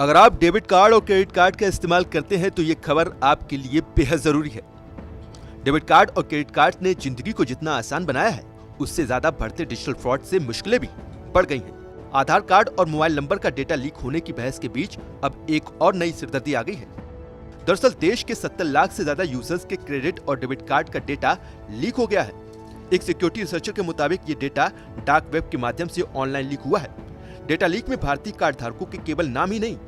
अगर आप debit card और क्रेडिट कार्ड का इस्तेमाल करते हैं तो ये खबर आपके लिए बेहद जरूरी है। डेबिट कार्ड और क्रेडिट कार्ड ने जिंदगी को जितना आसान बनाया है, उससे ज्यादा बढ़ते डिजिटल फ्रॉड से मुश्किलें भी बढ़ गई हैं। आधार कार्ड और मोबाइल नंबर का डेटा लीक होने की बहस के बीच अब एक और नई सिरदर्दी आ गई है। दरअसल देश के 70 लाख से ज्यादा यूजर्स के क्रेडिट और डेबिट कार्ड का डेटा लीक हो गया है। एक सिक्योरिटी रिसर्चर के मुताबिक ये डेटा डार्क वेब के माध्यम से ऑनलाइन लीक हुआ है। डेटा लीक में भारतीय कार्ड धारकों के केवल नाम ही नहीं,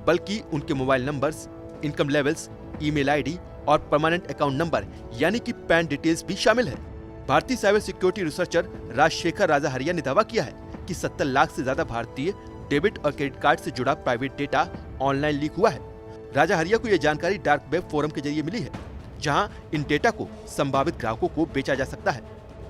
बल्कि उनके mobile numbers, income levels, email ID और परमानेंट अकाउंट नंबर यानी कि पैन डिटेल्स भी शामिल है। भारतीय साइबर सिक्योरिटी रिसर्चर राजशेखर राजाहरिया ने दावा किया है कि 70 लाख से ज्यादा भारतीय डेबिट और क्रेडिट कार्ड से जुड़ा प्राइवेट डेटा ऑनलाइन लीक हुआ है। राजाहरिया को यह जानकारी डार्क वेब फोरम के जरिए मिली है, जहां इन डेटा को संभावित ग्राहकों को बेचा जा सकता है।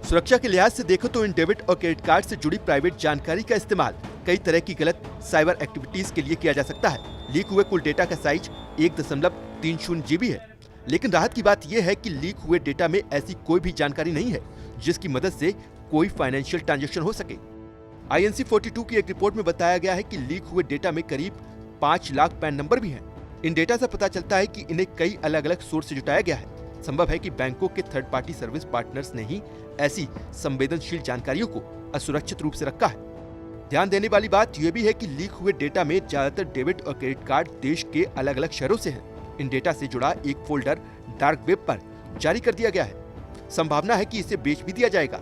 सुरक्षा के लिहाज से देखो तो इन डेबिट और क्रेडिट कार्ड से जुड़ी प्राइवेट जानकारी का इस्तेमाल कई तरह की गलत साइबर एक्टिविटीज के लिए किया जा सकता है। लीक हुए कुल डेटा का साइज 1.30 GB है, लेकिन राहत की बात यह है कि लीक हुए डेटा में ऐसी कोई भी जानकारी नहीं है जिसकी मदद से कोई फाइनेंशियल ट्रांजैक्शन हो सके। INC42 की एक रिपोर्ट में बताया गया है कि लीक हुए डेटा में करीब 5 लाख पैन नंबर भी हैं। इन डेटा से पता चलता है कि इन्हें कई अलग अलग सोर्स से जुटाया गया है। संभव है कि बैंकों के थर्ड पार्टी सर्विस पार्टनर्स ने ही ऐसी संवेदनशील जानकारियों को असुरक्षित रूप से रखा है। ध्यान देने वाली बात यह भी है कि लीक हुए डेटा में ज्यादातर डेबिट और क्रेडिट कार्ड देश के अलग अलग शहरों से हैं। इन डेटा से जुड़ा एक फोल्डर डार्क वेब पर जारी कर दिया गया है। संभावना है कि इसे बेच भी दिया जाएगा।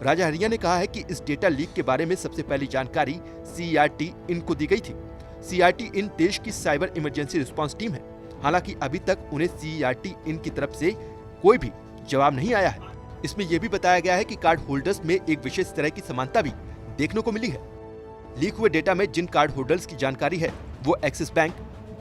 राजाहरिया ने कहा है कि इस डेटा लीक के बारे में सबसे पहली जानकारी CERT इन को दी गई थी। CERT इन देश की साइबर इमरजेंसी रिस्पांस टीम है। हालांकि अभी तक उन्हें CERT इन की तरफ से कोई भी जवाब नहीं आया है। इसमें यह भी बताया गया है कि कार्ड होल्डर्स में एक विशेष तरह की समानता भी देखने को मिली है। लीक हुए डेटा में जिन कार्ड होल्डर्स की जानकारी है वो axis bank,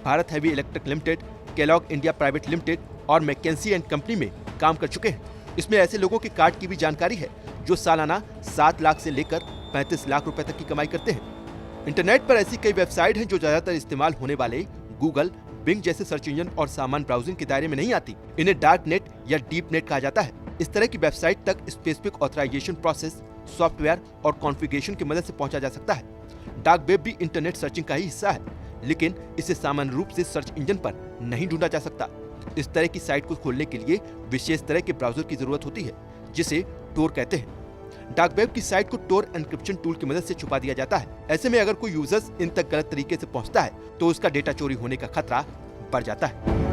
Bharat heavy electric limited, Kellogg India private limited और मैकेंसी एंड कंपनी में काम कर चुके हैं। इसमें ऐसे लोगों के कार्ड की भी जानकारी है जो सालाना 7 लाख से लेकर 35 लाख रुपए तक की कमाई करते हैं। इंटरनेट पर ऐसी कई वेबसाइट हैं जो ज्यादातर इस्तेमाल होने वाले गूगल, बिंग जैसे सर्च इंजन और सामान्य ब्राउजिंग के दायरे में नहीं आती। इन्हें डार्क नेट या डीप नेट कहा जाता है। इस तरह की वेबसाइट तक स्पेसिफिक ऑथराइजेशन प्रोसेस, सॉफ्टवेयर और कॉन्फ़िगरेशन की मदद से पहुंचा जा सकता है। डार्क वेब भी इंटरनेट सर्चिंग का ही हिस्सा है, लेकिन इसे सामान्य रूप से सर्च इंजन पर नहीं ढूंढा जा सकता। इस तरह की साइट को खोलने के लिए विशेष तरह के ब्राउजर की जरूरत होती है, जिसे टोर कहते हैं। डार्क वेब की साइट को टोर एन्क्रिप्शन टूल की मदद से छुपा दिया जाता है। ऐसे में अगर कोई यूजर्स इन तक गलत तरीके से पहुंचता है तो उसका डेटा चोरी होने का खतरा बढ़ जाता है।